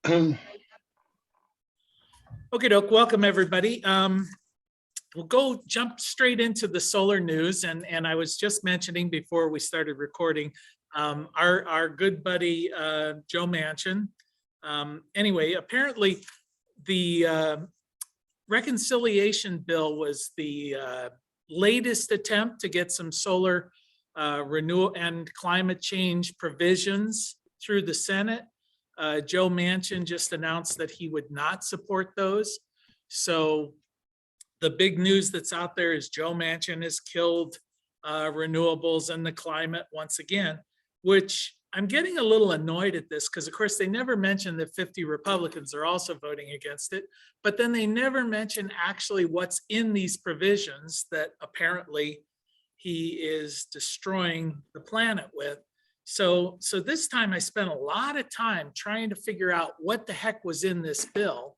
Okay, doke. Welcome, everybody. We'll jump straight into the solar news. And I was just mentioning before we started recording, our good buddy, Joe Manchin. Anyway, apparently the reconciliation bill was the latest attempt to get some solar renewal and climate change provisions through the Senate. Joe Manchin just announced that he would not support those. So the big news that's out there is Joe Manchin has killed renewables and the climate once again, which I'm getting a little annoyed at this because, of course, they never mention that 50 Republicans are also voting against it, but then they never mention actually what's in these provisions that apparently he is destroying the planet with. So this time I spent a lot of time trying to figure out what the heck was in this bill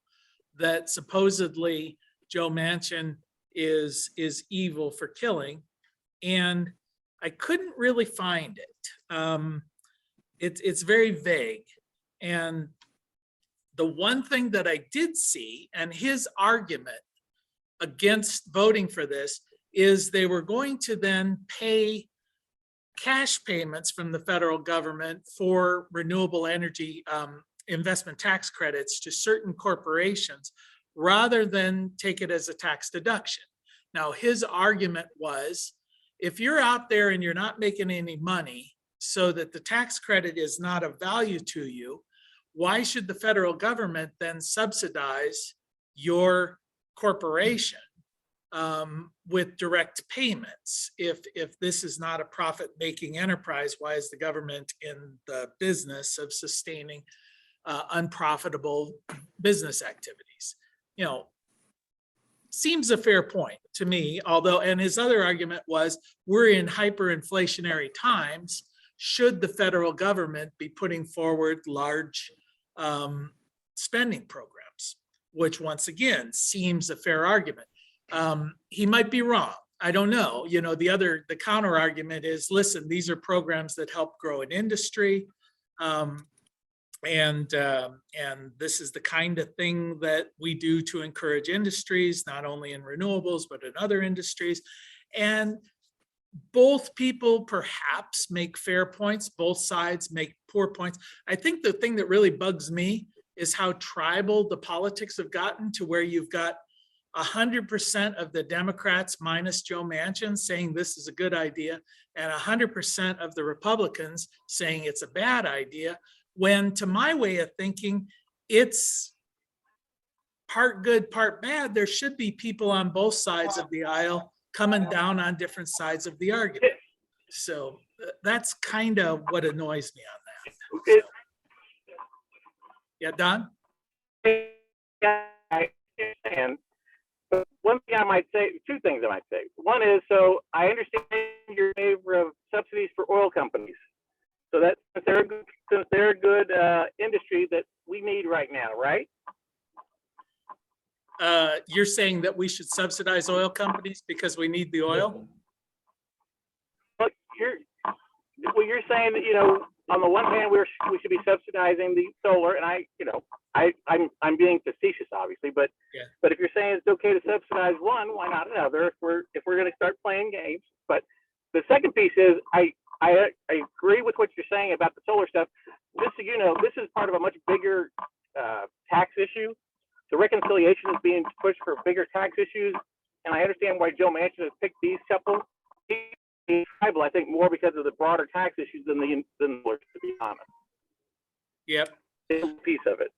that supposedly Joe Manchin is evil for killing, and I couldn't really find it. It's very vague, and the one thing that I did see, and his argument against voting for this, is they were going to then pay cash payments from the federal government for renewable energy investment tax credits to certain corporations rather than take it as a tax deduction. Now, his argument was, if you're out there and you're not making any money so that the tax credit is not of value to you, why should the federal government then subsidize your corporation with direct payments? If this is not a profit-making enterprise, why is the government in the business of sustaining unprofitable business activities? You know, seems a fair point to me, although, and his other argument was, we're in hyperinflationary times. Should the federal government be putting forward large spending programs? Which once again, seems a fair argument. He might be wrong. I don't know. You know, the counter argument is, listen, these are programs that help grow an industry. And this is the kind of thing that we do to encourage industries, not only in renewables, but in other industries. And both people perhaps make fair points, both sides make poor points. I think the thing that really bugs me is how tribal the politics have gotten, to where you've got 100% of the Democrats minus Joe Manchin saying this is a good idea, and 100% of the Republicans saying it's a bad idea, when to my way of thinking, it's part good, part bad. There should be people on both sides of the aisle coming down on different sides of the argument. So that's kind of what annoys me on that. So, yeah, Don? Yeah, I understand. But one thing I might say, two things I might say. One is, so I understand you're in favor of subsidies for oil companies. So that since they're a good industry that we need right now, right? You're saying that we should subsidize oil companies because we need the oil? Well, you're saying that, you know, on the one hand, we should be subsidizing the solar, and I'm being facetious, obviously, but yeah. But if you're saying it's okay to subsidize one, why not another? If we're going to start playing games. But the second piece is I agree with what you're saying about the solar stuff. Just so you know, this is part of a much bigger tax issue. The reconciliation is being pushed for bigger tax issues, and I understand why Joe Manchin has picked these couple. He's tribal, I think, more because of the broader tax issues than the to be honest. Yep. It's a piece of it.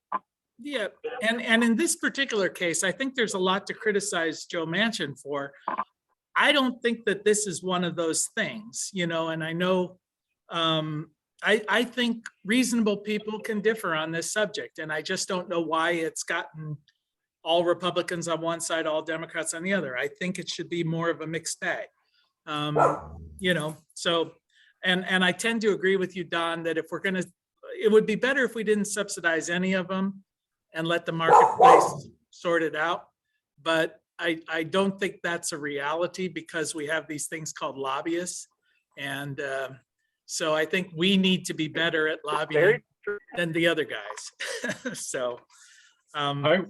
Yeah, and in this particular case, I think there's a lot to criticize Joe Manchin for. I don't think that this is one of those things, you know, and I know I think reasonable people can differ on this subject, and I just don't know why it's gotten all Republicans on one side, all Democrats on the other. I think it should be more of a mixed bag. You know, so, and I tend to agree with you, Don, that if we're going to, it would be better if we didn't subsidize any of them and let the marketplace sort it out. But I don't think that's a reality, because we have these things called lobbyists. And so I think we need to be better at lobbying than the other guys. So, I,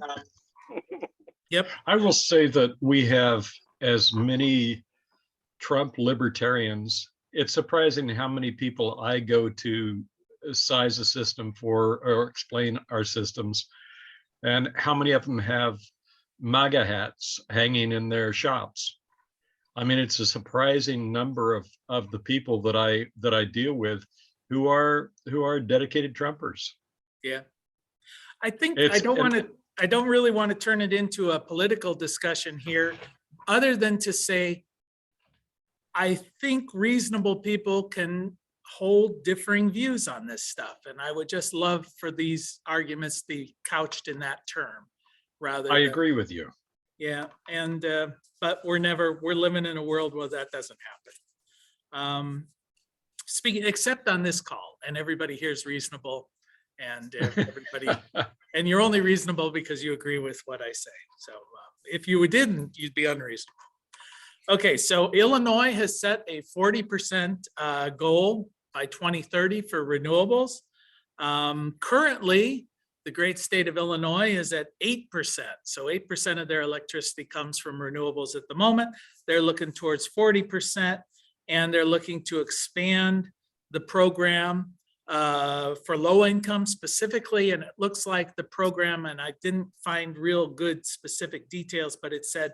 yep. I will say that we have as many Trump libertarians. It's surprising how many people I go to size a system for or explain our systems, and how many of them have MAGA hats hanging in their shops. I mean, it's a surprising number of the people that I deal with who are dedicated Trumpers. Yeah. I think It's, I don't really want to turn it into a political discussion here, other than to say, I think reasonable people can hold differing views on this stuff. And I would just love for these arguments to be couched in that term rather I than, agree with you. yeah. And, but we're living in a world where that doesn't happen. Speaking, except on this call, and everybody here is reasonable, and everybody, and you're only reasonable because you agree with what I say. So if you didn't, you'd be unreasonable. Okay, so Illinois has set a 40% goal by 2030 for renewables. Currently, the great state of Illinois is at 8%. So 8% of their electricity comes from renewables at the moment. They're looking towards 40%, and they're looking to expand the program for low income specifically. And it looks like the program, and I didn't find real good specific details, but it said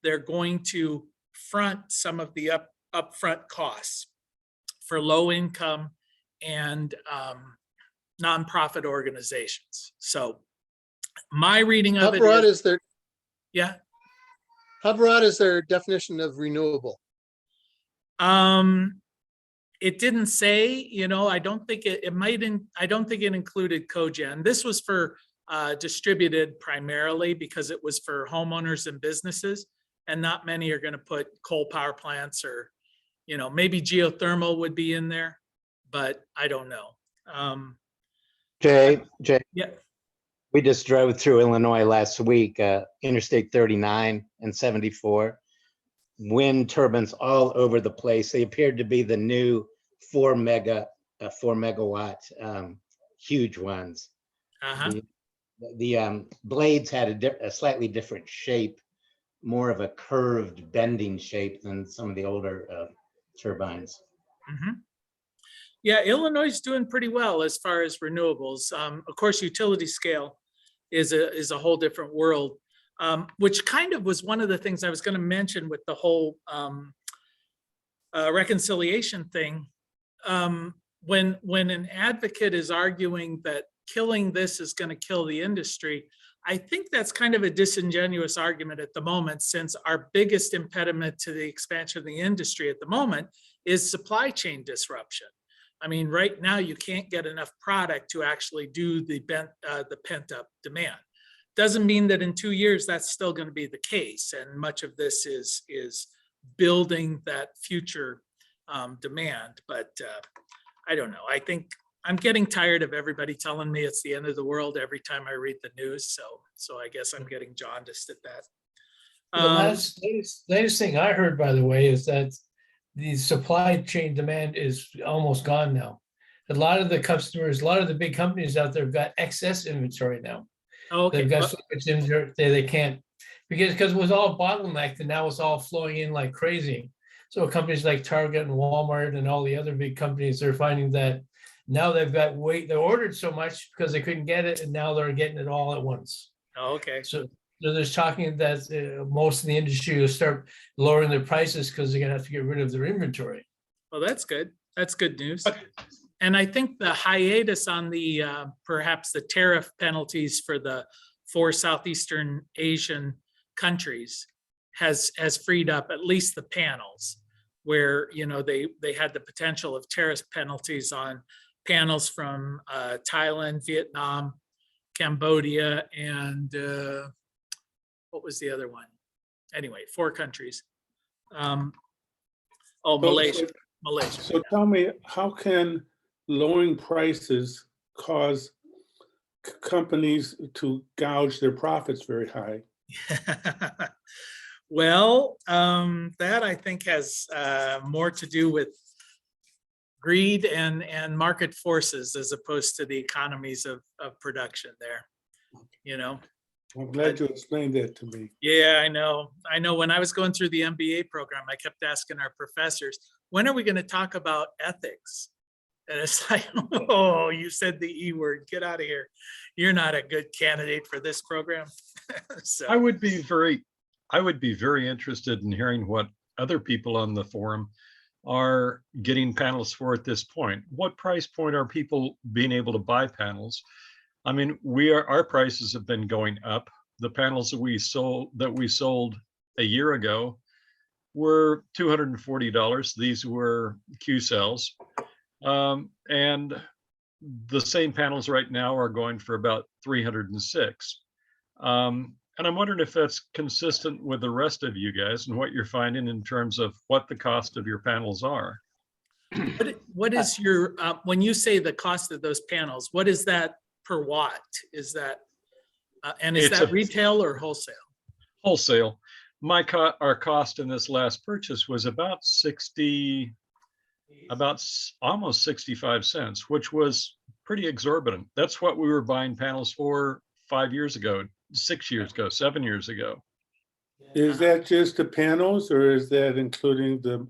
they're going to front some of the upfront costs for low income and nonprofit organizations. So my reading of How broad is their, yeah. how broad is their definition of renewable? It didn't say, I don't think I don't think it included cogen. This was for distributed primarily because it was for homeowners and businesses, and not many are going to put coal power plants or, maybe geothermal would be in there, but I don't know. Jay, Yeah. we just drove through Illinois last week, Interstate 39 and 74. Wind turbines all over the place. They appeared to be the new 4 megawatt, huge ones. Uh-huh. The blades had a slightly different shape, more of a curved bending shape than some of the older turbines. Mm-hmm. Yeah, Illinois is doing pretty well as far as renewables. Of course, utility scale is a whole different world, which kind of was one of the things I was going to mention with the whole reconciliation thing. When an advocate is arguing that killing this is going to kill the industry, I think that's kind of a disingenuous argument at the moment, since our biggest impediment to the expansion of the industry at the moment is supply chain disruption. I mean, right now you can't get enough product to actually do the pent up demand. Doesn't mean that in 2 years that's still going to be the case, and much of this is building that future demand. But I don't know. I think I'm getting tired of everybody telling me it's the end of the world every time I read the news. So I guess I'm getting jaundiced at that. The latest thing I heard, by the way, is that the supply chain demand is almost gone now. A lot of the customers, a lot of the big companies out there have got excess inventory now. Okay. They've got so much inventory they can't, because it was all bottlenecked and now it's all flowing in like crazy. So companies like Target and Walmart and all the other big companies, they're finding that now they've got they ordered so much because they couldn't get it, and now they're getting it all at once. Okay. So there's talking that most of the industry will start lowering their prices because they're gonna have to get rid of their inventory. Well, that's good. That's good news. And I think the hiatus on the perhaps the tariff penalties for the 4 Southeastern Asian countries has freed up at least the panels, where they had the potential of tariff penalties on panels from Thailand, Vietnam, Cambodia, and what was the other one? Anyway, 4 countries. Malaysia. Malaysia. So tell me, how can lowering prices cause companies to gouge their profits very high? Well, that I think has more to do with greed and market forces as opposed to the economies of production there, you know? I'm glad you explained that to me. Yeah, I know. I know. When I was going through the MBA program, I kept asking our professors, when are we going to talk about ethics? And it's like, oh, you said the E word, get out of here. You're not a good candidate for this program. So, I would be very interested in hearing what other people on the forum are getting panels for at this point. What price point are people being able to buy panels? I mean, our prices have been going up. The panels that we sold a year ago were $240. These were Q cells. And the same panels right now are going for about 306. And I'm wondering if that's consistent with the rest of you guys and what you're finding in terms of what the cost of your panels are. what is your, when you say the cost of those panels, what is that per watt? Is that, and is It's that a- retail or wholesale? Wholesale. Our cost in this last purchase was about almost 65 cents, which was pretty exorbitant. That's what we were buying panels for 5 years ago, 6 years ago, 7 years ago. Is that just the panels or is that including the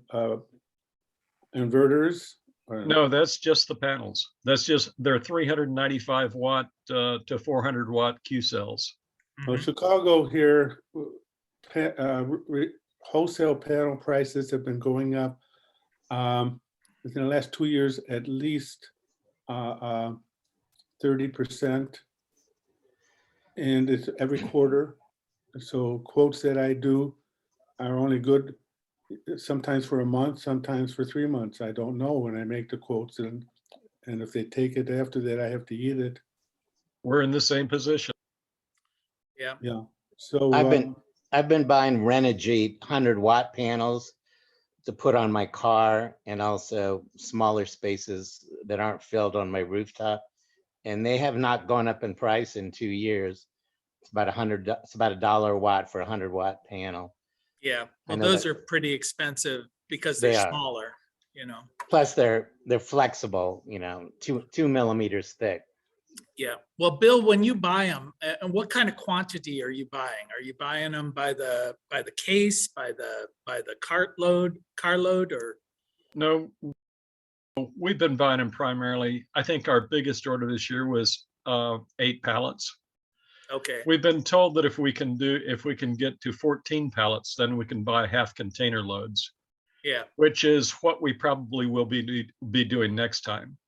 inverters? Or- No, that's just the panels. They're 395 watt to 400 watt Q cells. Well, Mhm. Chicago here, wholesale panel prices have been going up within the last 2 years, at least 30%. And it's every quarter. So quotes that I do are only good sometimes for a month, sometimes for 3 months. I don't know when I make the quotes, and if they take it after that, I have to eat it. We're in the same position. Yeah. Yeah. So I've been buying Renogy 100-watt panels to put on my car and also smaller spaces that aren't filled on my rooftop. And they have not gone up in price in 2 years. It's about $100 a watt for a 100-watt panel. Yeah. I Well, know those that- are pretty expensive because They they're are. smaller, you know? Plus they're flexible, 2 millimeters thick. Yeah. Well, Bill, when you buy them, and what kind of quantity are you buying? Are you buying them by the case, by the carload, or? No, we've been buying them primarily. I think our biggest order this year was 8 pallets. Okay. We've been told that if we can get to 14 pallets, then we can buy half container loads, Yeah. which is what we probably will be doing next time.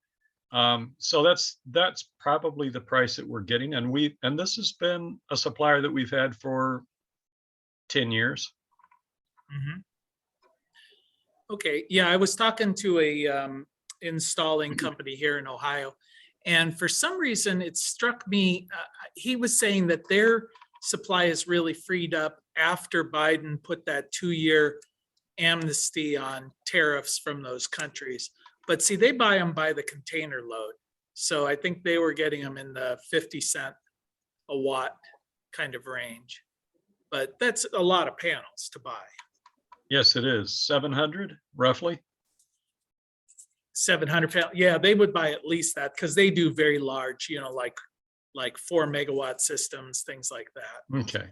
So that's probably the price that we're getting, and this has been a supplier that we've had for 10 years. Mhm. Okay. Yeah, I was talking to a installing company here in Ohio, and for some reason it struck me. He was saying that their supply is really freed up after Biden put that 2-year amnesty on tariffs from those countries. But see, they buy them by the container load. So I think they were getting them in the 50 cent a watt kind of range. But that's a lot of panels to buy. Yes, it is 700 roughly. 700 panels. Yeah, they would buy at least that because they do very large, like 4 megawatt systems, things like that. Okay.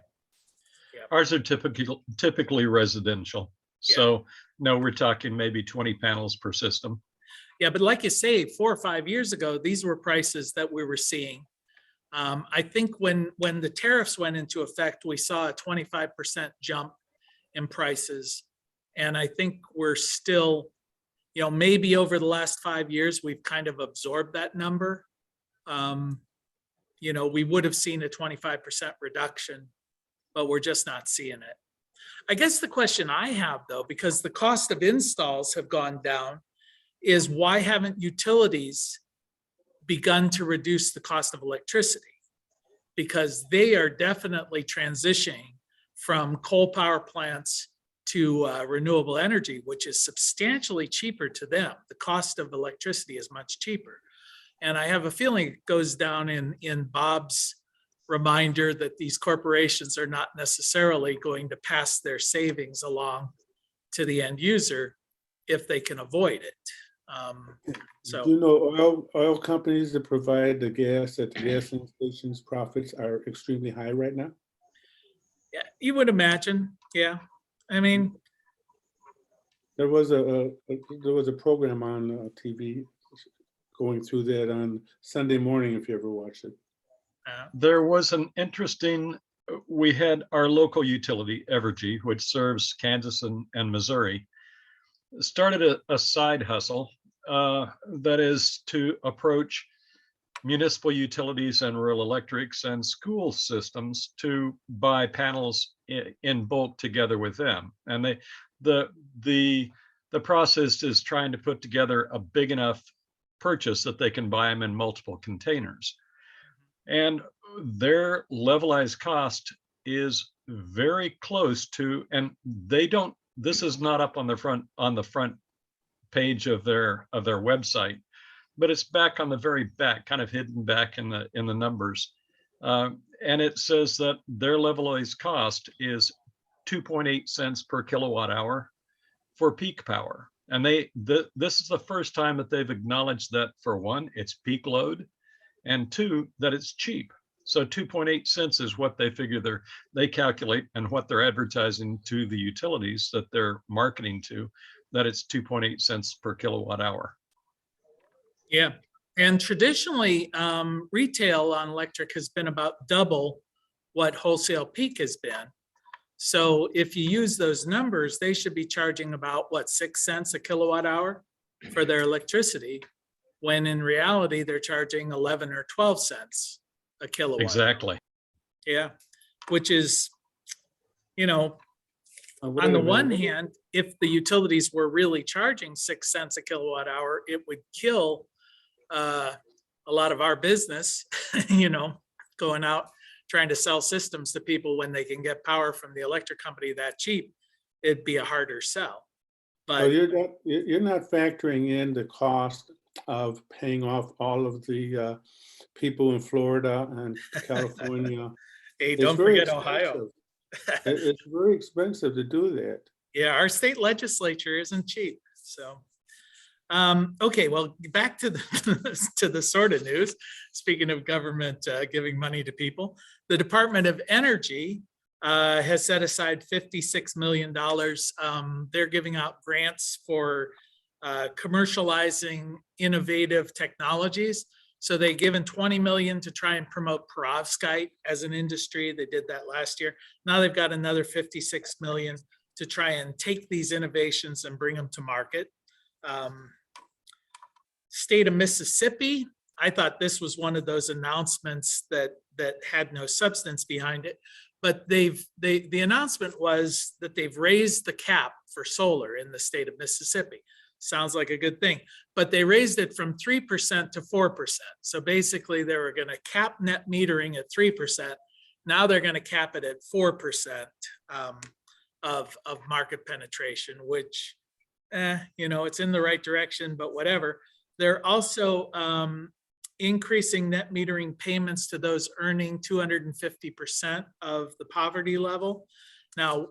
Yeah. Ours are typically residential. Yeah. So no, we're talking maybe 20 panels per system. Yeah, but like you say, 4 or 5 years ago, these were prices that we were seeing. I think when the tariffs went into effect, we saw a 25% jump in prices. And I think we're still, maybe over the last 5 years, we've kind of absorbed that number. We would have seen a 25% reduction, but we're just not seeing it. I guess the question I have though, because the cost of installs have gone down, is why haven't utilities begun to reduce the cost of electricity? Because they are definitely transitioning from coal power plants to renewable energy, which is substantially cheaper to them. The cost of electricity is much cheaper. And I have a feeling it goes down in Bob's reminder that these corporations are not necessarily going to pass their savings along to the end user if they can avoid it. So. Do you know oil companies that provide the gas at the gasoline stations profits are extremely high right now? Yeah, you would imagine. Yeah. I mean, There was a program on TV going through that on Sunday morning, if you ever watched it. There was an interesting, we had our local utility, Evergy, which serves Kansas and Missouri, started a side hustle that is to approach municipal utilities and rural electrics and school systems to buy panels in bulk together with them. And the process is trying to put together a big enough purchase that they can buy them in multiple containers. And their levelized cost is very close to, and they don't, this is not up on the front page of their website, but it's back on the very back, kind of hidden back in the numbers. And it says that their levelized cost is 2.8 cents per kilowatt hour for peak power. And this is the first time that they've acknowledged that, for one, it's peak load, and two, that it's cheap. So 2.8 cents is what they figure they calculate, and what they're advertising to the utilities that they're marketing to, that it's 2.8 cents per kilowatt hour. Yeah, and traditionally, retail on electric has been about double what wholesale peak has been. So if you use those numbers, they should be charging about, what, 6 cents a kilowatt hour for their electricity, when in reality, they're charging 11 or 12 cents a kilowatt. Exactly. Yeah, which is, you know, Wait on a the minute. one hand, if the utilities were really charging 6 cents a kilowatt hour, it would kill a lot of our business, you know, going out trying to sell systems to people when they can get power from the electric company that cheap. It'd be a harder sell. So But you're not factoring in the cost of paying off all of the people in Florida and California. hey, It's don't very forget Ohio. expensive. It's very expensive to do that. Yeah, our state legislature isn't cheap. So, okay, well, back to the to the sort of news. Speaking of government giving money to people, the Department of Energy has set aside $56 million. They're giving out grants for commercializing innovative technologies. So they've given 20 million to try and promote perovskite as an industry. They did that last year. Now they've got another 56 million to try and take these innovations and bring them to market. State of Mississippi, I thought this was one of those announcements that had no substance behind it, but the announcement was that they've raised the cap for solar in the state of Mississippi. Sounds like a good thing, but they raised it from 3% to 4%. So basically they were going to cap net metering at 3%. Now they're going to cap it at 4% of market penetration, which, you know, it's in the right direction, but whatever. They're also increasing net metering payments to those earning 250% of the poverty level. Now,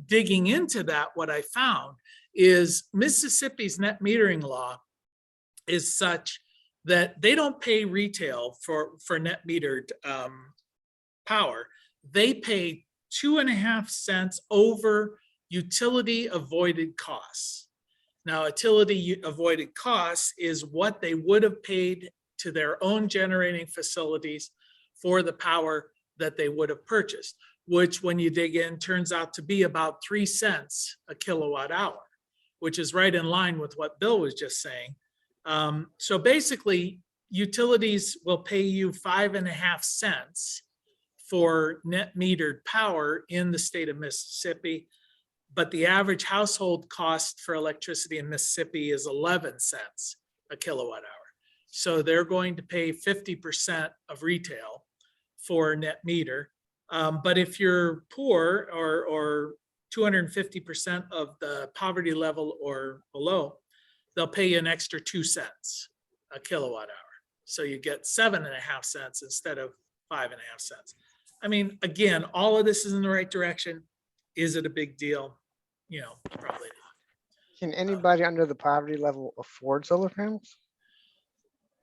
digging into that, what I found is Mississippi's net metering law is such that they don't pay retail for net metered power. They pay 2.5 cents over utility avoided costs. Now, utility avoided costs is what they would have paid to their own generating facilities for the power that they would have purchased, which when you dig in turns out to be about 3 cents a kilowatt hour, which is right in line with what Bill was just saying. So basically, utilities will pay you 5.5 cents for net metered power in the state of Mississippi, but the average household cost for electricity in Mississippi is 11 cents a kilowatt hour. So they're going to pay 50% of retail for net meter. But if you're poor or 250% of the poverty level or below, they'll pay you an extra 2 cents a kilowatt hour. So you get 7.5 cents instead of 5.5 cents. I mean, again, all of this is in the right direction. Is it a big deal? You know, probably not. Can anybody under the poverty level afford solar panels?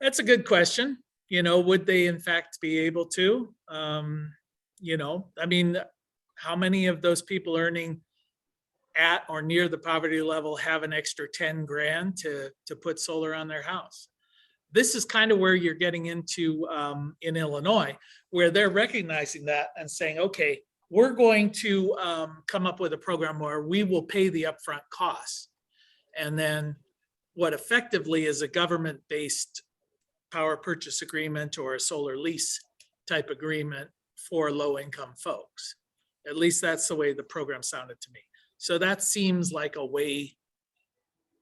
That's a good question. Would they in fact be able to? I mean, how many of those people earning at or near the poverty level have an extra 10 grand to put solar on their house? This is kind of where you're getting into in Illinois, where they're recognizing that and saying, okay, we're going to come up with a program where we will pay the upfront costs. And then what effectively is a government-based power purchase agreement or a solar lease type agreement for low-income folks. At least that's the way the program sounded to me. So that seems like a way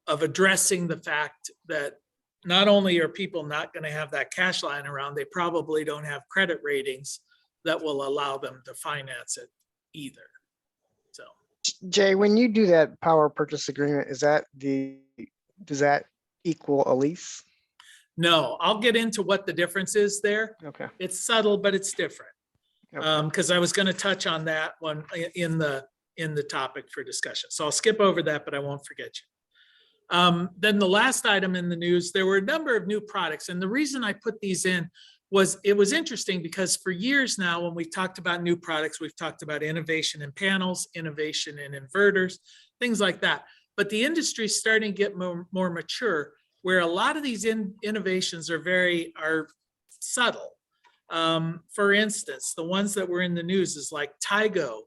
of addressing the fact that not only are people not going to have that cash lying around, they probably don't have credit ratings that will allow them to finance it either. So, Jay, when you do that power purchase agreement, does that equal a lease? no, I'll get into what the difference is there. Okay. It's subtle, but it's different. Okay. Because I was going to touch on that one in the topic for discussion. So I'll skip over that, but I won't forget you. Then the last item in the news, there were a number of new products. And the reason I put these in was it was interesting because for years now, when we talked about new products, we've talked about innovation in panels, innovation in inverters, things like that. But the industry is starting to get more mature, where a lot of these innovations are subtle. For instance, the ones that were in the news is like Tygo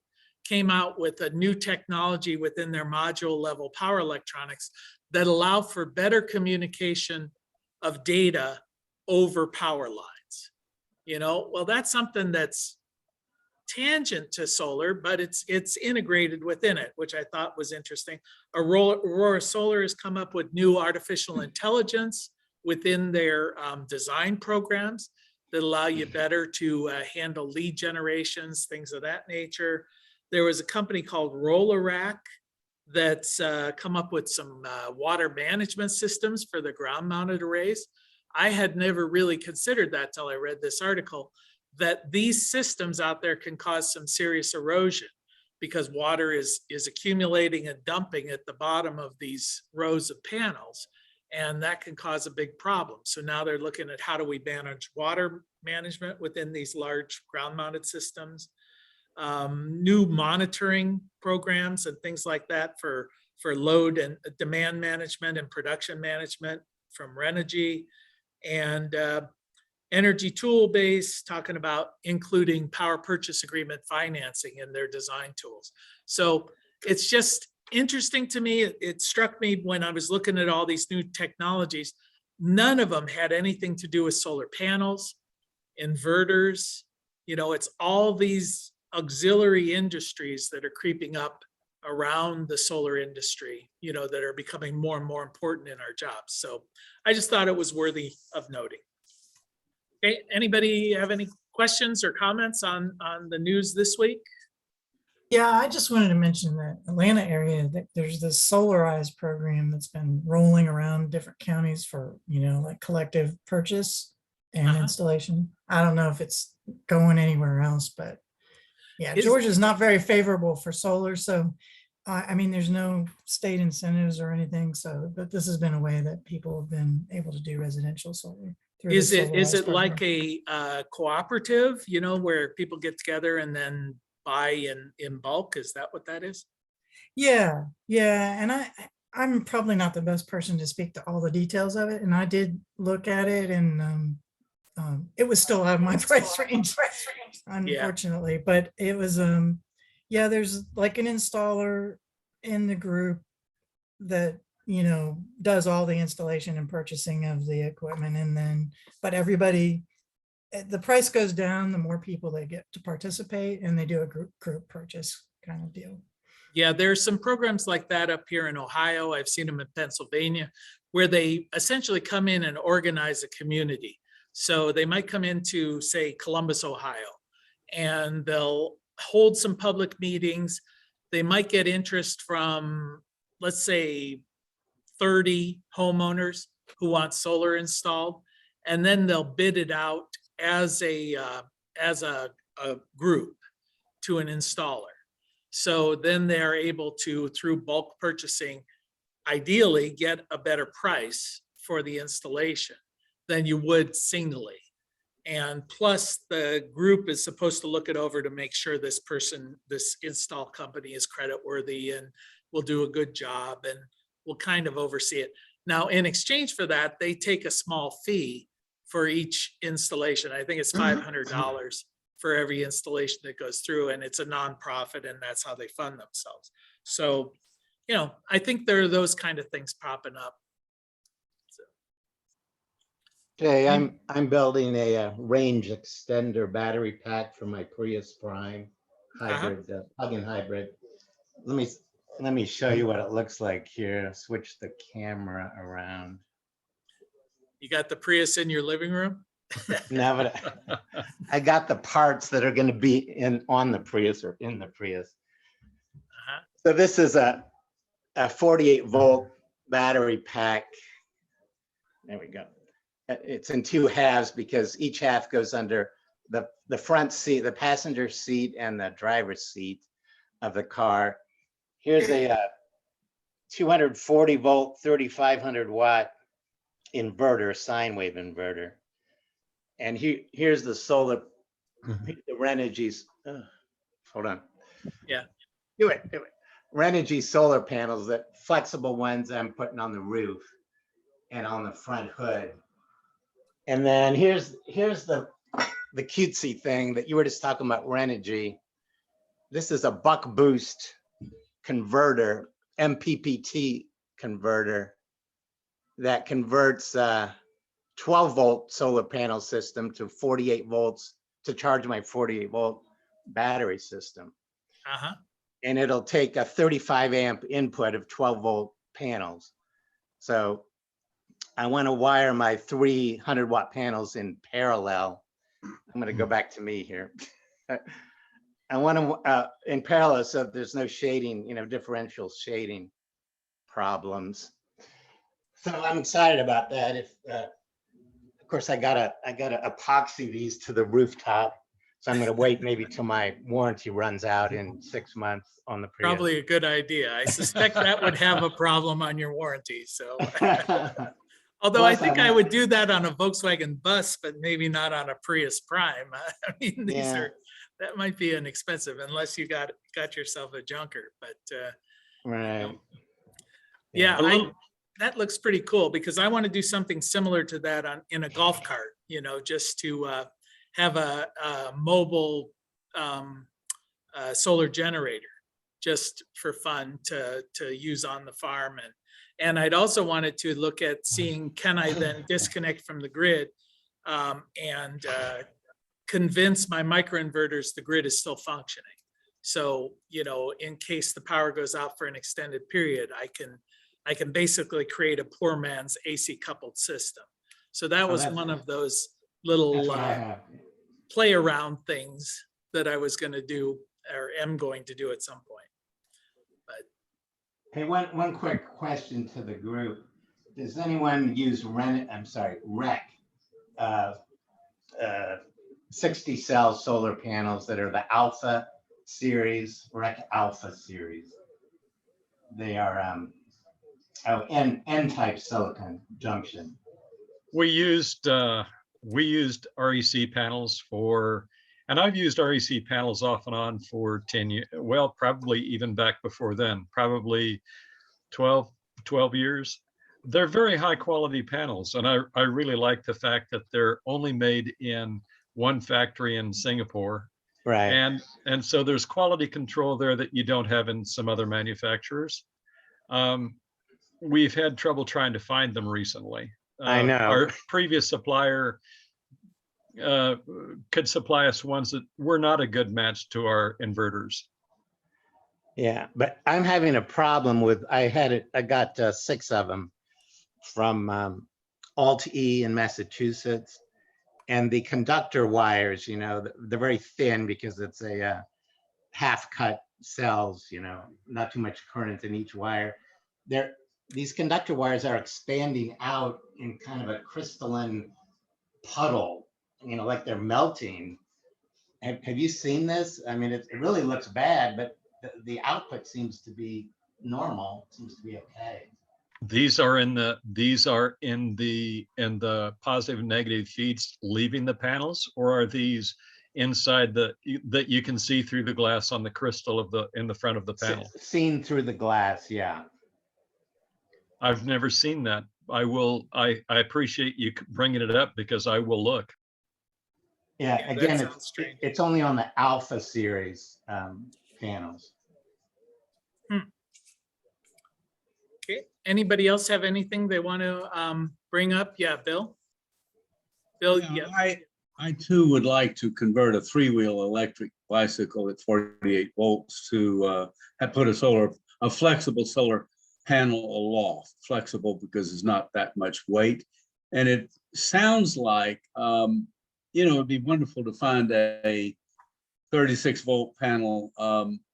came out with a new technology within their module level power electronics that allow for better communication of data over power lines. Well, that's something that's tangent to solar, but it's integrated within it, which I thought was interesting. Aurora Solar has come up with new artificial intelligence within their design programs that allow you better to handle lead generations, things of that nature. There was a company called Roller Rack that's come up with some water management systems for the ground mounted arrays. I had never really considered that till I read this article, that these systems out there can cause some serious erosion because water is accumulating and dumping at the bottom of these rows of panels. And that can cause a big problem. So now they're looking at how do we manage water management within these large ground mounted systems, new monitoring programs and things like that for load and demand management and production management from Renogy, and Energy Tool Base talking about including power purchase agreement financing in their design tools. So it's just interesting to me. It struck me when I was looking at all these new technologies, none of them had anything to do with solar panels, inverters. It's all these auxiliary industries that are creeping up around the solar industry, that are becoming more and more important in our jobs. So I just thought it was worthy of noting. Okay, anybody have any questions or comments on the news this week? Yeah, I just wanted to mention that Atlanta area, that there's this Solarize program that's been rolling around different counties for, like collective purchase and installation. I don't know if it's going anywhere else, but yeah, Georgia's not very favorable for solar. So, I mean, there's no state incentives or anything. So, but this has been a way that people have been able to do residential solar. Is it like a cooperative, where people get together and then buy in bulk? Is that what that is? Yeah. And I'm probably not the best person to speak to all the details of it. And I did look at it, and it was still out of my price range, unfortunately. But it was, there's like an installer in the group that, does all the installation and purchasing of the equipment. And then, but everybody, the price goes down, the more people they get to participate, and they do a group purchase kind of deal. Yeah, there's some programs like that up here in Ohio. I've seen them in Pennsylvania, where they essentially come in and organize a community. So they might come into, say, Columbus, Ohio, and they'll hold some public meetings. They might get interest from, let's say, 30 homeowners who want solar installed, and then they'll bid it out as a group to an installer. So then they're able to, through bulk purchasing, ideally get a better price for the installation than you would singly. And plus, the group is supposed to look it over to make sure this install company is creditworthy and will do a good job and will kind of oversee it. Now, in exchange for that, they take a small fee for each installation. I think it's $500 for every installation that goes through, and it's a nonprofit, and that's how they fund themselves. So, I think there are those kind of things popping up. Okay, I'm building a range extender battery pack for my Prius Prime hybrid, plug-in hybrid. Let me show you what it looks like here. Switch the camera around. You got the Prius in your living room? No, but I got the parts that are going to be on the Prius or in the Prius. So this is a 48-volt battery pack. There we go. It's in two halves because each half goes under the front seat, the passenger seat, and the driver's seat of the car. Here's a 240-volt, 3,500-watt inverter, sine wave inverter. And here's the solar, the Renogy's. Hold on. Yeah. Do it. Renogy solar panels, that flexible ones I'm putting on the roof and on the front hood. And then here's the cutesy thing that you were just talking about, Renogy. This is a buck boost converter, MPPT converter that converts 12-volt solar panel system to 48 volts to charge my 48-volt battery system. And it'll take a 35 amp input of 12-volt panels. So I want to wire my 300-watt panels in parallel. I'm going to go back to me here. I want to in parallel so there's no shading, differential shading problems. So I'm excited about that. Of course, I gotta epoxy these to the rooftop. So I'm going to wait maybe till my warranty runs out in 6 months on the Prius. Probably a good idea. I suspect that would have a problem on your warranty. So. Although I think I would do that on a Volkswagen bus, but maybe not on a Prius Prime. I mean, that might be inexpensive unless you got yourself a junker. But right. That looks pretty cool because I want to do something similar to that in a golf cart. Just to have a mobile solar generator, just for fun to use on the farm. And I'd also wanted to look at seeing, can I then disconnect from the grid and convince my microinverters the grid is still functioning. So, in case the power goes out for an extended period, I can basically create a poor man's AC coupled system. So that was one of those little play around things that I was going to do or am going to do at some point. Hey, one quick question to the group. Does anyone use REC 60 cell solar panels that are the Alpha series, REC Alpha series? They are N-type silicon junction. We used REC panels and I've used REC panels off and on for 10 years. Well, probably even back before then, probably 12 years. They're very high quality panels. And I really like the fact that they're only made in one factory in Singapore. Right. And so there's quality control there that you don't have in some other manufacturers. We've had trouble trying to find them recently. I know. Our previous supplier could supply us ones that were not a good match to our inverters. Yeah, but I'm having a problem with, I got 6 of them from Alt-E in Massachusetts, and the conductor wires, they're very thin because it's a half cut cells, not too much current in each wire. These conductor wires are expanding out in kind of a crystalline puddle, like they're melting. Have you seen this? I mean, it really looks bad, but the output seems to be normal, seems to be okay. These are in the positive and negative feeds leaving the panels, or are these inside that you can see through the glass on the crystal in the front of the panel? Seen through the glass, yeah. I've never seen that. I appreciate you bringing it up because I will look. Yeah, Yeah, that again, sounds strange. it's only on the Alpha series panels. Okay, anybody else have anything they want to bring up? Yeah, Bill? Bill, yeah. I too would like to convert a three-wheel electric bicycle at 48 volts to put a flexible solar panel aloft. Flexible because it's not that much weight. And it sounds like, it'd be wonderful to find a 36 volt panel,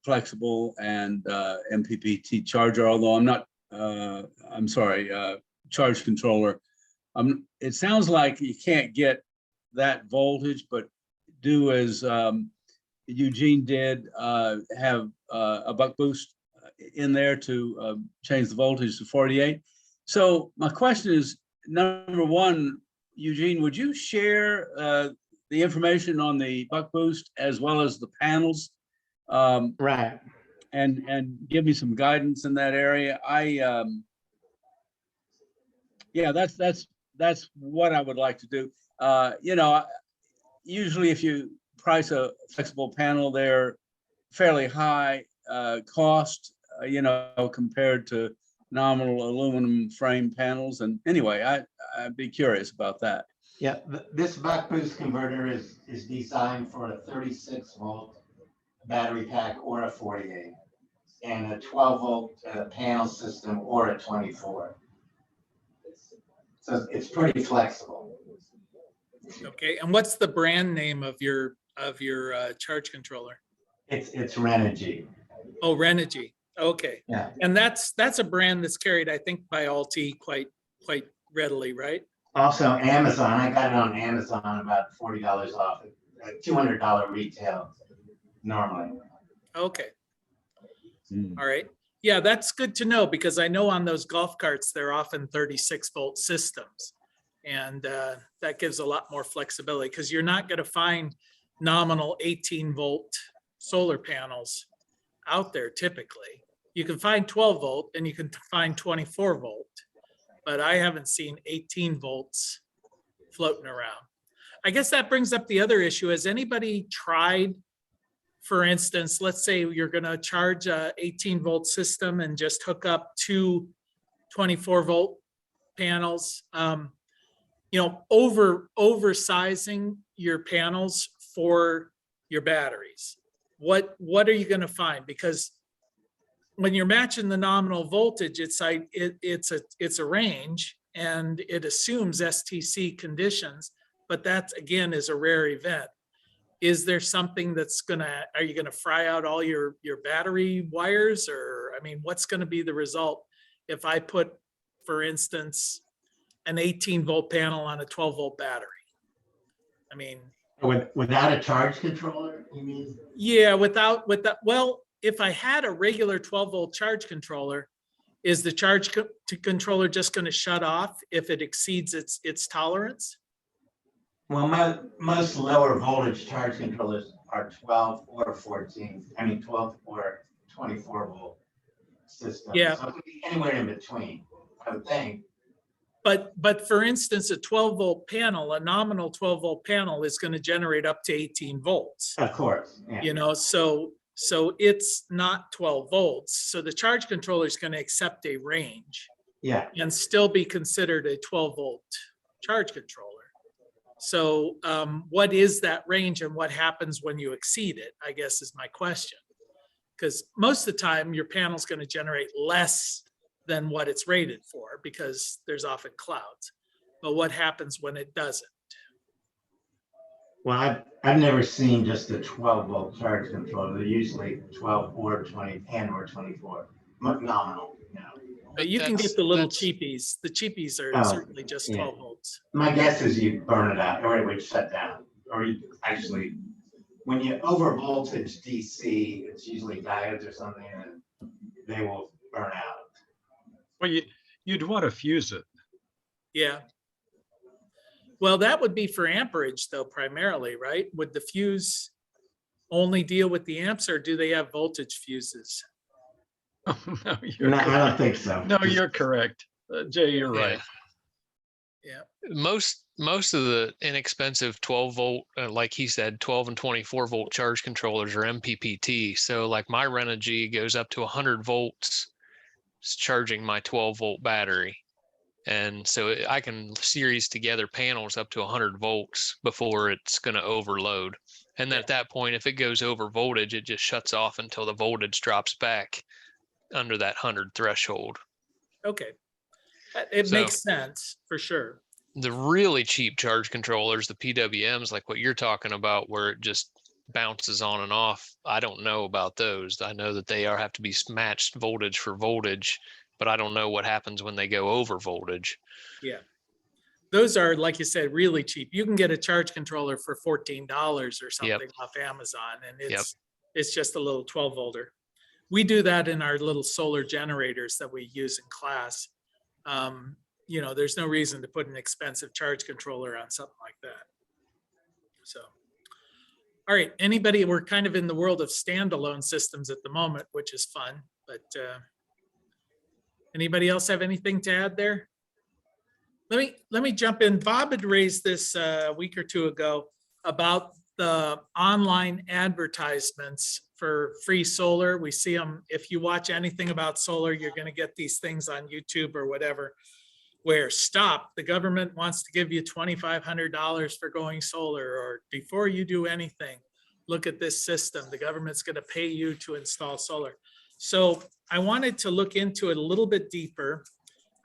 flexible and MPPT charger, although charge controller. It sounds like you can't get that voltage, but do as Eugene did, have a buck boost in there to change the voltage to 48. So my question is, number one, Eugene, would you share the information on the buck boost as well as the panels? Right. And give me some guidance in that area. That's what I would like to do. Usually if you price a flexible panel, they're fairly high cost, compared to nominal aluminum frame panels. And anyway, I'd be curious about that. Yeah, this buck boost converter is designed for a 36 volt battery pack or a 48, and a 12 volt panel system or a 24. So it's pretty flexible. Okay, and what's the brand name of your charge controller? It's Renogy. Oh, Renogy. Okay, Yeah. and that's a brand that's carried, I think, by Alti quite readily, right? Also Amazon. I got it on Amazon about $40 off. $200 retail normally. Okay. All right. Yeah, that's good to know because I know on those golf carts, they're often 36 volt systems. And that gives a lot more flexibility because you're not going to find nominal 18 volt solar panels out there typically. You can find 12 volt and you can find 24 volt, but I haven't seen 18 volts floating around. I guess that brings up the other issue. Has anybody tried, for instance, let's say you're going to charge a 18 volt system and just hook up two 24 volt panels, oversizing your panels for your batteries. What are you going to find? Because when you're matching the nominal voltage, it's a range and it assumes STC conditions, but that again is a rare event. Is there something are you gonna fry out all your battery wires? Or, I mean, what's gonna be the result if I put, for instance, an 18 volt panel on a 12 volt battery? I mean. Without a charge controller, you mean? Yeah, without, well, if I had a regular 12 volt charge controller, is the charge controller just gonna shut off if it exceeds its tolerance? Well, most lower voltage charge controllers are 12 or 14. 12 or 24 volt systems. Yeah. So it could be anywhere in between, I would think. But for instance, a 12 volt panel, a nominal 12 volt panel is going to generate up to 18 volts. Of course. Yeah. So it's not 12 volts. So the charge controller is going to accept a range. Yeah. And still be considered a 12 volt charge controller. So what is that range and what happens when you exceed it, I guess is my question. Because most of the time your panel is going to generate less than what it's rated for because there's often clouds. But what happens when it doesn't? Well, I've never seen just a 12 volt charge controller. They're usually 12 or 20 and or 24 nominal. But you can get the little cheapies. The cheapies are certainly just 12 volts. My guess is you burn it out or it would shut down. Or you actually, when you over voltage DC, it's usually diodes or something and they will burn out. Well, You'd want to fuse it. Yeah. Well, that would be for amperage though, primarily, right? Would the fuse only deal with the amps, or do they have voltage fuses? Oh, no, you're No, I correct. don't think so. No, you're correct. Jay, you're right. Yeah. Most of the inexpensive 12 volt, like he said, 12 and 24 volt charge controllers are MPPT. So like my Renogy goes up to 100 volts, it's charging my 12 volt battery. And so I can series together panels up to 100 volts before it's going to overload. And then at that point, if it goes over voltage, it just shuts off until the voltage drops back under that 100 threshold. Okay. It So- makes sense for sure. The really cheap charge controllers, the PWMs, like what you're talking about, where it just bounces on and off, I don't know about those. I know that they have to be matched voltage for voltage, but I don't know what happens when they go over voltage. Yeah. Those are, like you said, really cheap. You can get a charge controller for $14 or something off Amazon, and it's just a little 12 volter. We do that in our little solar generators that we use in class. You know, there's no reason to put an expensive charge controller on something like that. So, all right, anybody, we're kind of in the world of standalone systems at the moment, which is fun, but anybody else have anything to add there? Let me jump in. Bob had raised this a week or two ago about the online advertisements for free solar. We see them, if you watch anything about solar, you're going to get these things on YouTube or whatever, where stop, the government wants to give you $2,500 for going solar, or before you do anything, look at this system. The government's going to pay you to install solar. So I wanted to look into it a little bit deeper.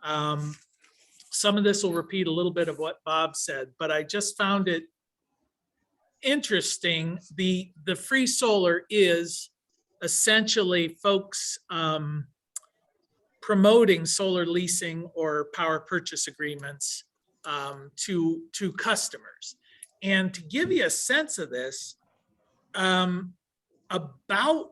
Some of this will repeat a little bit of what Bob said, but I just found it interesting. The free solar is essentially folks promoting solar leasing or power purchase agreements to customers. And to give you a sense of this, about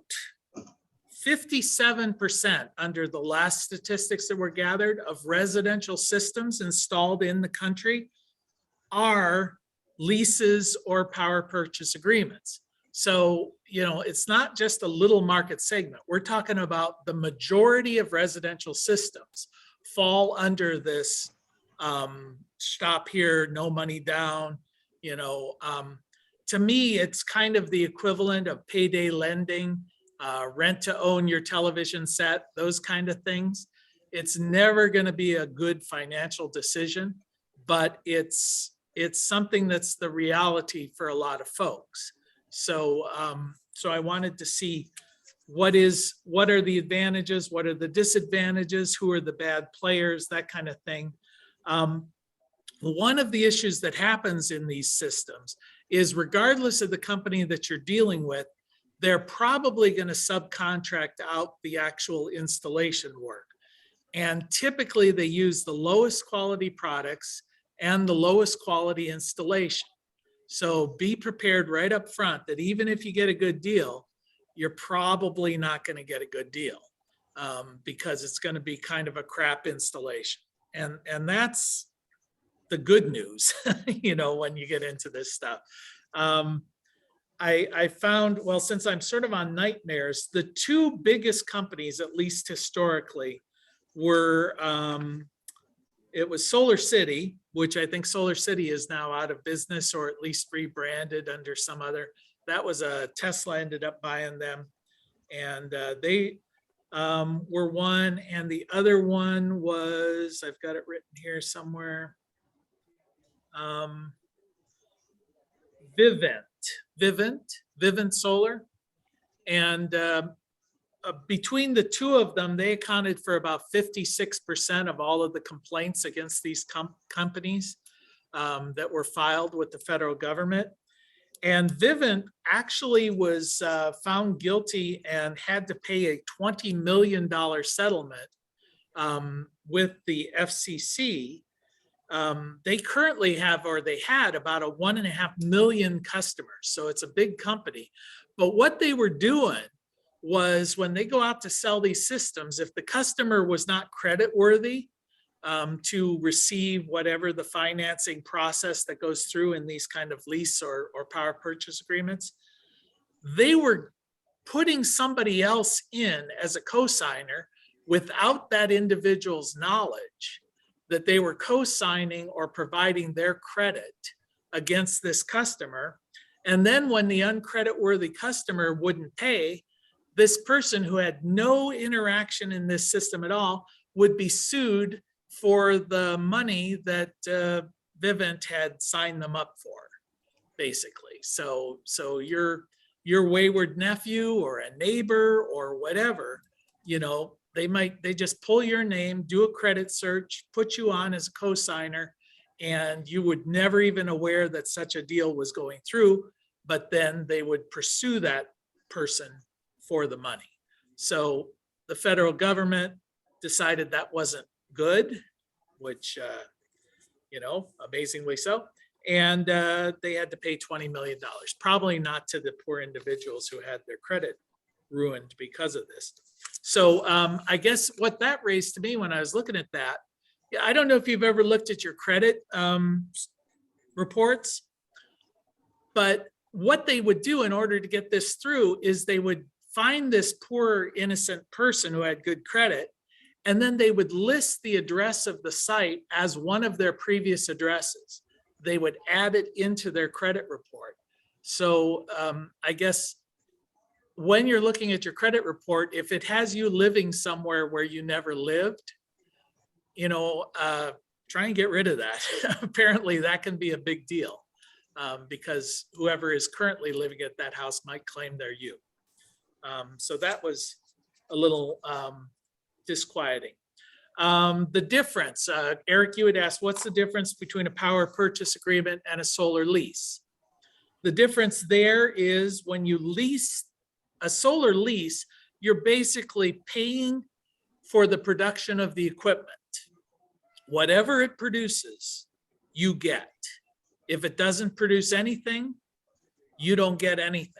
57% under the last statistics that were gathered of residential systems installed in the country are leases or power purchase agreements. So, you know, it's not just a little market segment. We're talking about the majority of residential systems fall under this stop here, no money down. You know, to me, it's kind of the equivalent of payday lending, rent to own your television set, those kind of things. It's never going to be a good financial decision, but it's something that's the reality for a lot of folks. So, so I wanted to see what are the advantages, what are the disadvantages, who are the bad players, that kind of thing. One of the issues that happens in these systems is, regardless of the company that you're dealing with, they're probably going to subcontract out the actual installation work. And typically they use the lowest quality products and the lowest quality installation. So be prepared right up front that even if you get a good deal, you're probably not going to get a good deal because it's going to be kind of a crap installation. And that's the good news, you know, when you get into this stuff. I found, well, since I'm sort of on nightmares, the two biggest companies, at least historically, were, it was Solar City, which I think Solar City is now out of business, or at least rebranded under some other. That was Tesla ended up buying them. And they were one. And the other one was, I've got it written here somewhere. Vivint Solar. And between the two of them, they accounted for about 56% of all of the complaints against these companies that were filed with the federal government. And Vivint actually was found guilty and had to pay a $20 million settlement with the FCC. They currently have, or they had, about 1.5 million customers. So it's a big company. But what they were doing was, when they go out to sell these systems, if the customer was not creditworthy, to receive whatever the financing process that goes through in these kind of lease or power purchase agreements, they were putting somebody else in as a cosigner without that individual's knowledge that they were co-signing or providing their credit against this customer. And then when the uncreditworthy customer wouldn't pay, this person who had no interaction in this system at all would be sued for the money that Vivint had signed them up for, basically. So your wayward nephew or a neighbor or whatever, you know, they just pull your name, do a credit search, put you on as a cosigner, and you would never even aware that such a deal was going through, but then they would pursue that person for the money. So the federal government decided that wasn't good, which, you know, amazingly so. And they had to pay $20 million, probably not to the poor individuals who had their credit ruined because of this. So I guess what that raised to me when I was looking at that, I don't know if you've ever looked at your credit reports, but what they would do in order to get this through is they would find this poor innocent person who had good credit, and then they would list the address of the site as one of their previous addresses. They would add it into their credit report. So I guess when you're looking at your credit report, if it has you living somewhere where you never lived, you know, try and get rid of that. Apparently that can be a big deal because whoever is currently living at that house might claim they're you. So that was a little disquieting. The difference, Eric, you had asked, what's the difference between a power purchase agreement and a solar lease? The difference there is when you lease a solar lease, you're basically paying for the production of the equipment. Whatever it produces, you get. If it doesn't produce anything, you don't get anything,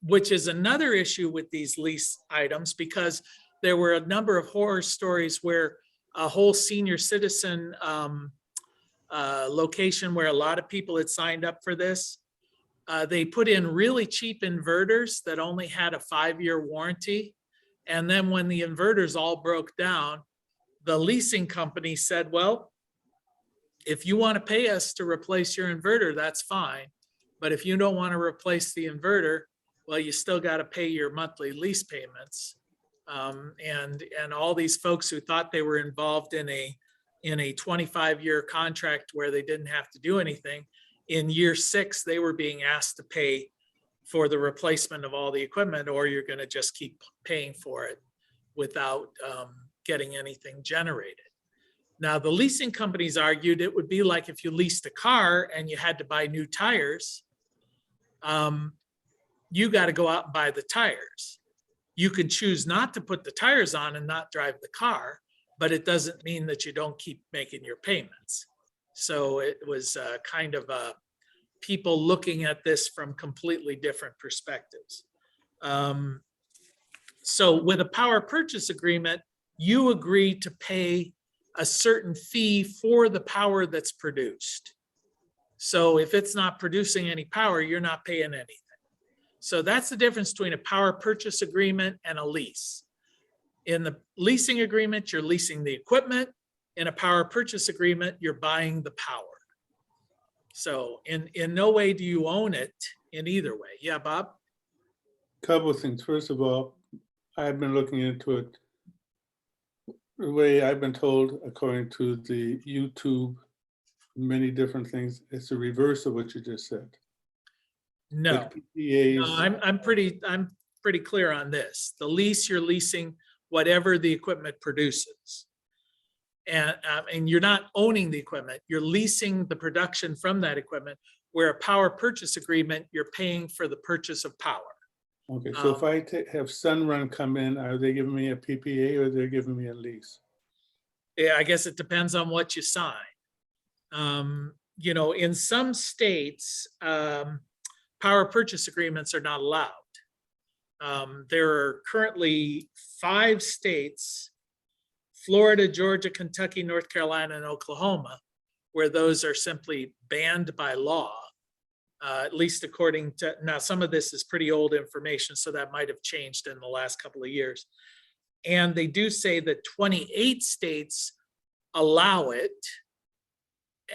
which is another issue with these lease items, because there were a number of horror stories where a whole senior citizen location where a lot of people had signed up for this, they put in really cheap inverters that only had a 5-year warranty. And then when the inverters all broke down, the leasing company said, well, if you want to pay us to replace your inverter, that's fine. But if you don't want to replace the inverter, well, you still got to pay your monthly lease payments. And all these folks who thought they were involved in a 25-year contract where they didn't have to do anything, in year 6, they were being asked to pay for the replacement of all the equipment, or you're going to just keep paying for it without getting anything generated. Now, the leasing companies argued it would be like if you leased a car and you had to buy new tires, you got to go out and buy the tires. You can choose not to put the tires on and not drive the car, but it doesn't mean that you don't keep making your payments. So it was kind of people looking at this from completely different perspectives. So with a power purchase agreement, you agree to pay a certain fee for the power that's produced. So if it's not producing any power, you're not paying anything. So that's the difference between a power purchase agreement and a lease. In the leasing agreement, you're leasing the equipment. In a power purchase agreement, you're buying the power. So in no way do you own it in either way. Yeah, Bob? Couple of things. First of all, I've been looking into it. The way I've been told, according to the YouTube, many different things, it's the reverse of what you just said. No, PPAs, no, I'm pretty clear on this. The lease, you're leasing whatever the equipment produces. And you're not owning the equipment, you're leasing the production from that equipment, where a power purchase agreement, you're paying for the purchase of power. Okay, so if I have Sunrun come in, are they giving me a PPA or they're giving me a lease? Yeah, I guess it depends on what you sign. You know, in some states, power purchase agreements are not allowed. There are currently 5 states, Florida, Georgia, Kentucky, North Carolina, and Oklahoma, where those are simply banned by law. At least according to, now some of this is pretty old information, so that might have changed in the last couple of years. And they do say that 28 states allow it,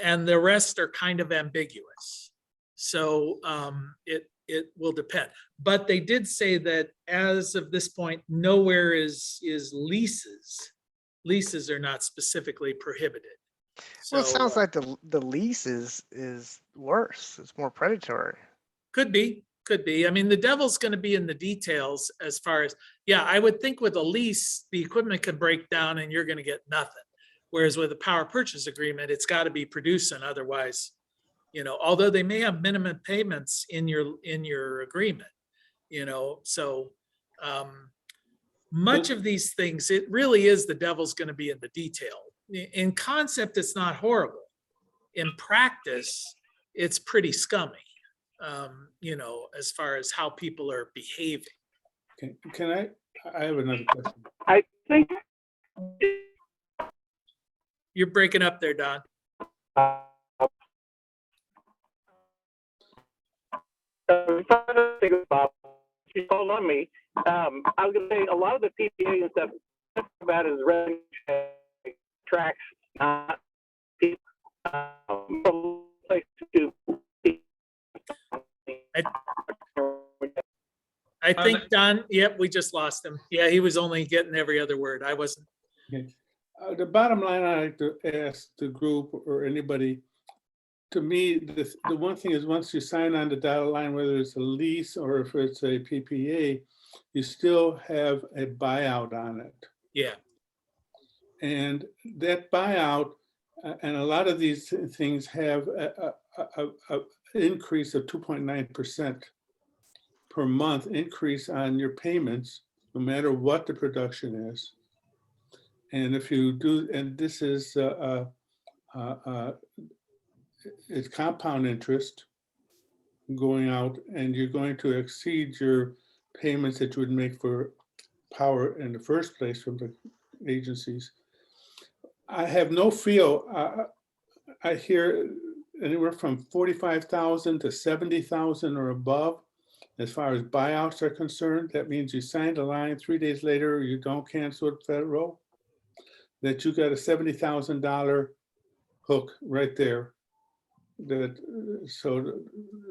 and the rest are kind of ambiguous. So it will depend. But they did say that as of this point, nowhere is leases. Leases are not specifically prohibited. Well, it So, sounds like the lease is worse. It's more predatory. could be. I mean, the devil's going to be in the details as far as, yeah, I would think with a lease, the equipment could break down and you're going to get nothing. Whereas with a power purchase agreement, it's got to be producing, otherwise, you know, although they may have minimum payments in your agreement, you know, so much of these things, it really is the devil's going to be in the detail. In concept, it's not horrible. In practice, it's pretty scummy, you know, as far as how people are behaving. Can I have another question. I think You're breaking up there, Don. She told on me. I was going to say a lot of the PPA and stuff about is revenue tracks, not place to. I think Don, yep, we just lost him. Yeah, he was only getting every other word. I wasn't. Okay. The bottom line I like to ask the group or anybody, to me, the one thing is once you sign on the dotted line, whether it's a lease or if it's a PPA, you still have a buyout on it. Yeah. And that buyout, and a lot of these things have a increase of 2.9% per month increase on your payments, no matter what the production is. And if you do, and this is it's compound interest going out, and you're going to exceed your payments that you would make for power in the first place from the agencies. I have no feel. I hear anywhere from 45,000 to 70,000 or above. As far as buyouts are concerned, that means you signed a line 3 days later, you don't cancel it federal, that you got a $70,000 hook right there. That so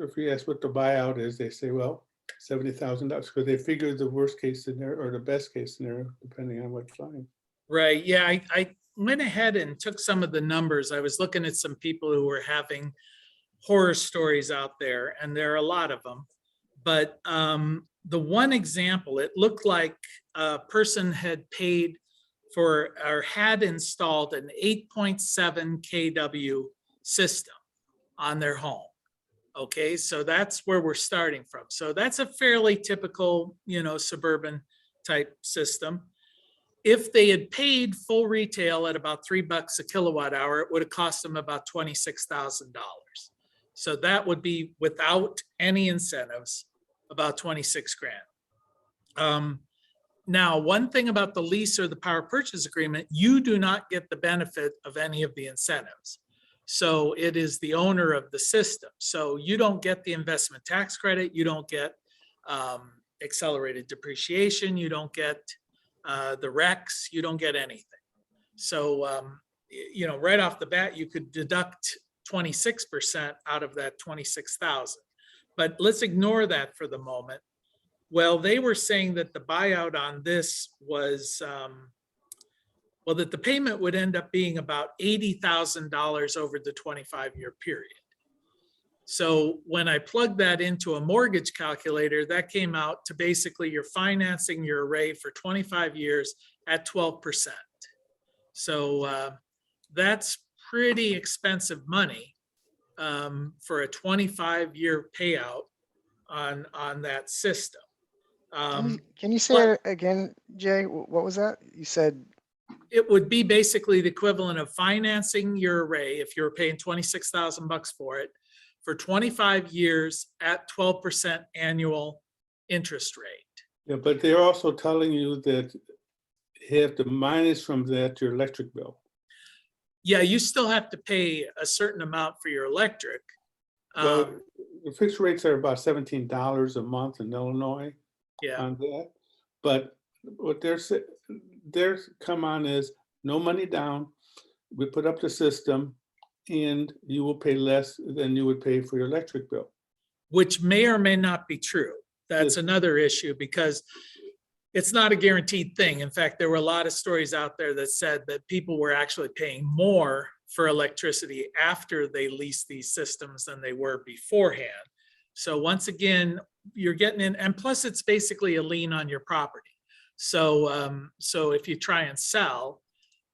if you ask what the buyout is, they say, well, $70,000 because they figure the worst case scenario or the best case scenario, depending on what fine. Right. Yeah, I went ahead and took some of the numbers. I was looking at some people who were having horror stories out there, and there are a lot of them. But the one example, it looked like a person had paid for or had installed an 8.7 kW system on their home. Okay, so that's where we're starting from. So that's a fairly typical, you know, suburban type system. If they had paid full retail at about $3 a kilowatt hour, it would have cost them about $26,000. So that would be without any incentives, about 26 grand. Now, one thing about the lease or the power purchase agreement, you do not get the benefit of any of the incentives. So it is the owner of the system. So you don't get the investment tax credit. You don't get accelerated depreciation. You don't get the RECs. You don't get anything. So, you know, right off the bat, you could deduct 26% out of that 26,000. But let's ignore that for the moment. Well, they were saying that the buyout on this was, well, that the payment would end up being about $80,000 over the 25-year period. So when I plugged that into a mortgage calculator, that came out to basically you're financing your array for 25 years at 12%. So that's pretty expensive money for a 25-year payout on that system. Can you say it again, Jay? What was that? You said it would be basically the equivalent of financing your array if you're paying $26,000 for it for 25 years at 12% annual interest rate. Yeah, but they're also telling you that have to minus from that your electric bill. Yeah, you still have to pay a certain amount for your electric. Well, the fixed rates are about $17 a month in Illinois Yeah, on that. But what their come on is no money down. We put up the system and you will pay less than you would pay for your electric bill. which may or may not be true. That's another issue because it's not a guaranteed thing. In fact, there were a lot of stories out there that said that people were actually paying more for electricity after they leased these systems than they were beforehand. So once again, you're getting in, and plus it's basically a lien on your property. So, so if you try and sell,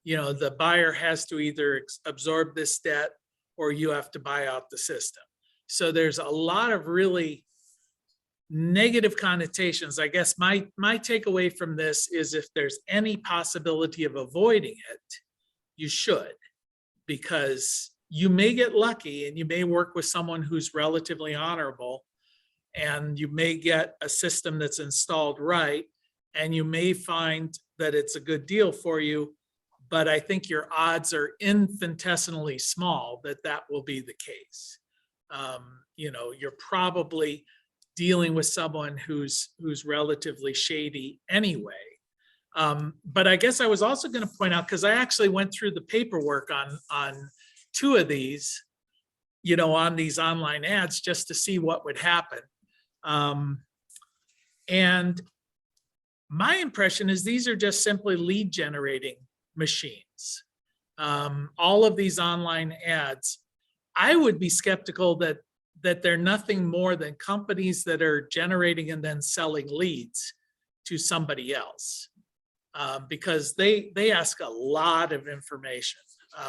you know, the buyer has to either absorb this debt or you have to buy out the system. So there's a lot of really negative connotations. I guess my takeaway from this is if there's any possibility of avoiding it, you should, because you may get lucky and you may work with someone who's relatively honorable and you may get a system that's installed right and you may find that it's a good deal for you, but I think your odds are infinitesimally small that that will be the case. You know, you're probably dealing with someone who's relatively shady anyway. But I guess I was also going to point out, because I actually went through the paperwork on two of these, you know, on these online ads just to see what would happen. And my impression is these are just simply lead generating machines. All of these online ads, I would be skeptical that they're nothing more than companies that are generating and then selling leads to somebody else. Because they ask a lot of information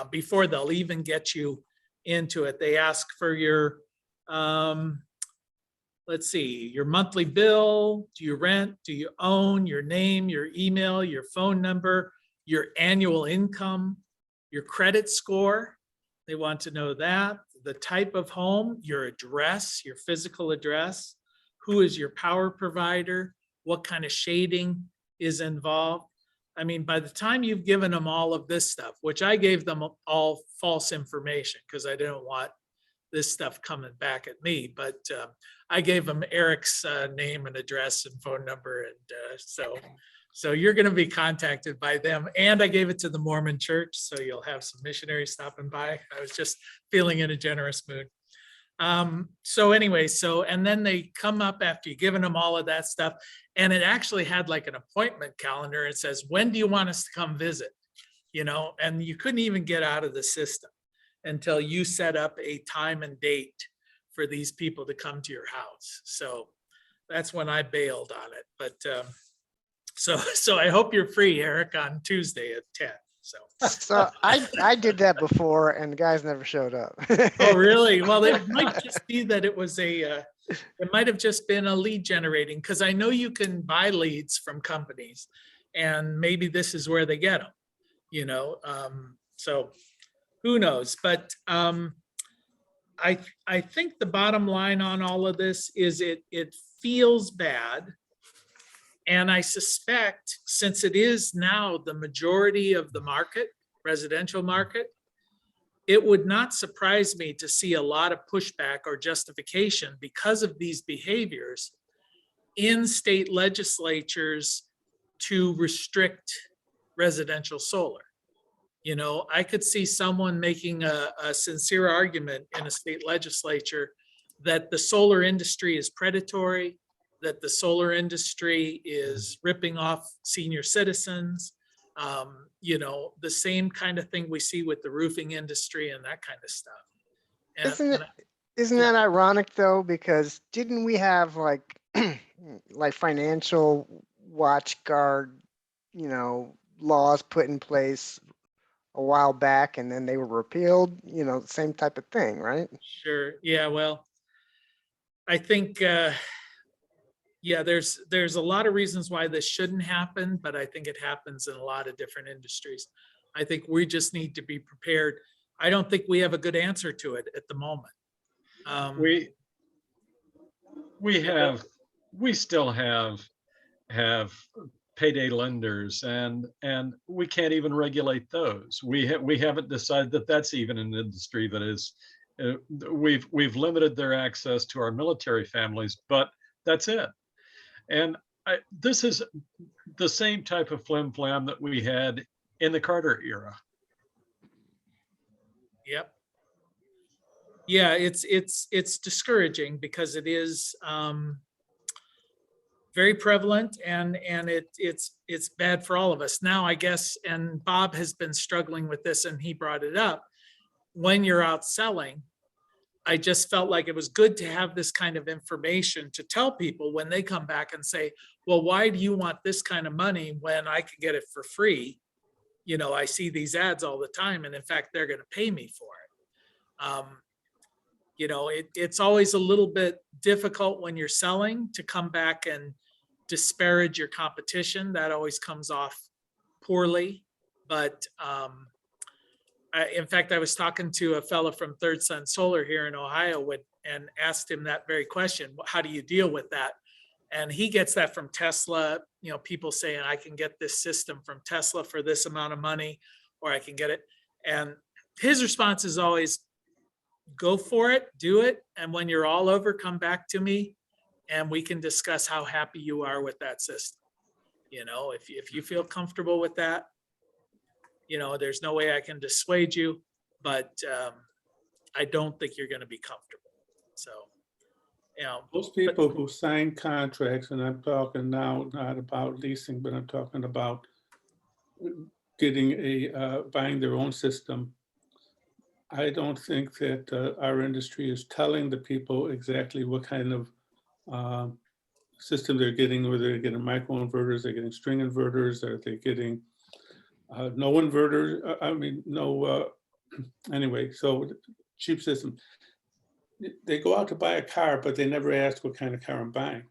before they'll even get you into it. They ask for your, let's see, your monthly bill, do you rent, do you own, your name, your email, your phone number, your annual income, your credit score. They want to know that, the type of home, your address, your physical address, who is your power provider, what kind of shading is involved. I mean, by the time you've given them all of this stuff, which I gave them all false information because I didn't want this stuff coming back at me, but I gave them Eric's name and address and phone number. And so you're going to be contacted by them. And I gave it to the Mormon church. So you'll have some missionaries stopping by. I was just feeling in a generous mood. So anyway, and then they come up after you've given them all of that stuff. And it actually had like an appointment calendar. It says, when do you want us to come visit? You know, and you couldn't even get out of the system until you set up a time and date for these people to come to your house. So that's when I bailed on it. But so I hope you're free, Eric, on Tuesday at 10. So I did that before and the guys never showed up. Oh, really? Well, it might just be that it was it might have just been a lead generating, because I know you can buy leads from companies and maybe this is where they get them, you know? So who knows? But I think the bottom line on all of this is it feels bad. And I suspect, since it is now the majority of the market, residential market, it would not surprise me to see a lot of pushback or justification because of these behaviors in state legislatures to restrict residential solar. You know, I could see someone making a sincere argument in a state legislature that the solar industry is predatory, that the solar industry is ripping off senior citizens, you know, the same kind of thing we see with the roofing industry and that kind of stuff. Isn't that ironic though? Because didn't we have like financial watch guard, you know, laws put in place a while back and then they were repealed, you know, the same type of thing, right? Sure. Yeah. Well, I think, yeah, there's a lot of reasons why this shouldn't happen, but I think it happens in a lot of different industries. I think we just need to be prepared. I don't think we have a good answer to it at the moment. We still have payday lenders, and we can't even regulate those. We haven't decided that that's even an industry that is. We've limited their access to our military families, but that's it. And this is the same type of flim flam that we had in the Carter era. Yep. Yeah, it's discouraging because it is very prevalent, and it's bad for all of us. Now, I guess, and Bob has been struggling with this, and he brought it up. When you're out selling, I just felt like it was good to have this kind of information to tell people when they come back and say, well, why do you want this kind of money when I could get it for free? You know, I see these ads all the time, and in fact, they're going to pay me for it. You know, it's always a little bit difficult when you're selling to come back and disparage your competition. That always comes off poorly. But in fact, I was talking to a fellow from Third Sun Solar here in Ohio and asked him that very question. How do you deal with that? And he gets that from Tesla, you know, people saying, I can get this system from Tesla for this amount of money, or I can get it. And his response is always, go for it, do it. And when you're all over, come back to me and we can discuss how happy you are with that system. You know, if you feel comfortable with that, you know, there's no way I can dissuade you, but I don't think you're going to be comfortable. So, you know, Those people who sign contracts, and I'm talking now not about leasing, but I'm talking about getting buying their own system. I don't think that our industry is telling the people exactly what kind of system they're getting, whether they're getting microinverters, they're getting string inverters, or they're getting no inverters. I mean, no, anyway, so cheap system. They go out to buy a car, but they never ask what kind of car I'm buying.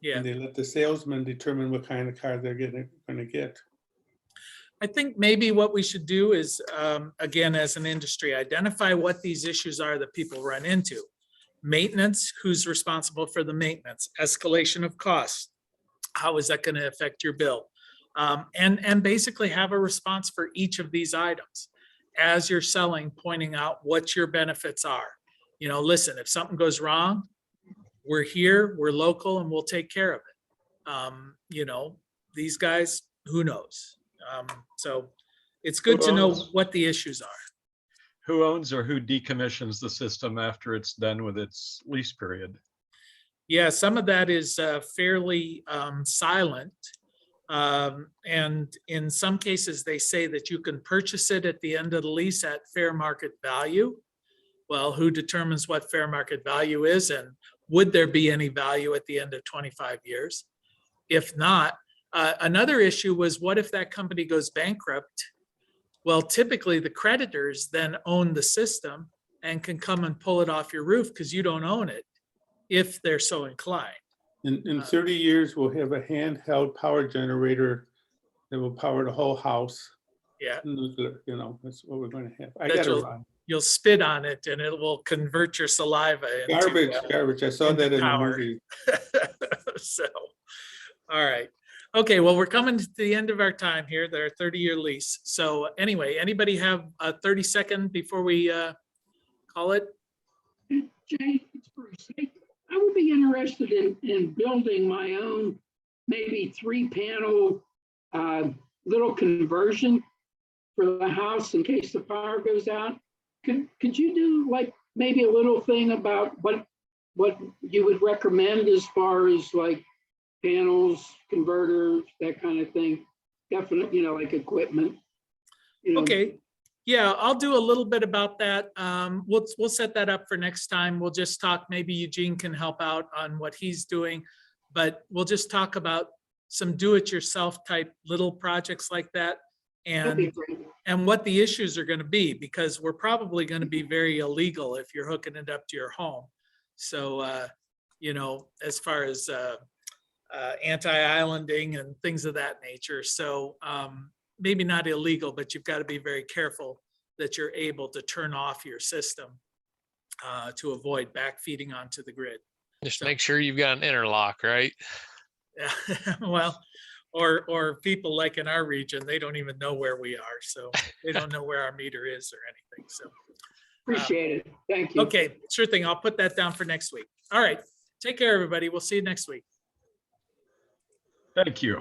yeah. And they let the salesman determine what kind of car they're going to get. I think maybe what we should do is, again, as an industry, identify what these issues are that people run into. Maintenance, who's responsible for the maintenance? Escalation of costs, how is that going to affect your bill? And basically have a response for each of these items. As you're selling, pointing out what your benefits are. You know, listen, if something goes wrong, we're here, we're local, and we'll take care of it. You know, these guys, who knows? So it's good to know what the issues are. Who owns or who decommissions the system after it's done with its lease period? Yeah, some of that is fairly silent. And in some cases, they say that you can purchase it at the end of the lease at fair market value. Well, who determines what fair market value is, and would there be any value at the end of 25 years? If not, another issue was, what if that company goes bankrupt? Well, typically the creditors then own the system and can come and pull it off your roof because you don't own it, if they're so inclined. In 30 years, we'll have a handheld power generator that will power the whole house. Yeah. Nuclear, you know, that's what we're going to have. I That got to you'll- run. You'll spit on it and it will convert your saliva into Garbage. I saw that in the power. movie. So, all right. Okay, well, we're coming to the end of our time here, their 30-year lease. So anyway, anybody have a 30-second before we call it? Jay, it's Bruce. I would be interested in building my own, maybe 3-panel little conversion for the house in case the power goes out. Could you do like maybe a little thing about what you would recommend as far as like panels, converters, that kind of thing? Definitely, you know, like equipment. You know. Okay. Yeah, I'll do a little bit about that. We'll set that up for next time. We'll just talk, maybe Eugene can help out on what he's doing, but we'll just talk about some do-it-yourself type little projects like that. And what the issues are going to be, because we're probably going to be very illegal if you're hooking it up to your home. So, you know, as far as anti-islanding and things of that nature. So maybe not illegal, but you've got to be very careful that you're able to turn off your system to avoid backfeeding onto the grid. Just make sure you've got an interlock, right? Yeah, well, or people like in our region, they don't even know where we are. So they don't know where our meter is or anything. So, Appreciate it. Thank you. okay, sure thing. I'll put that down for next week. All right. Take care, everybody. We'll see you next week. Thank you.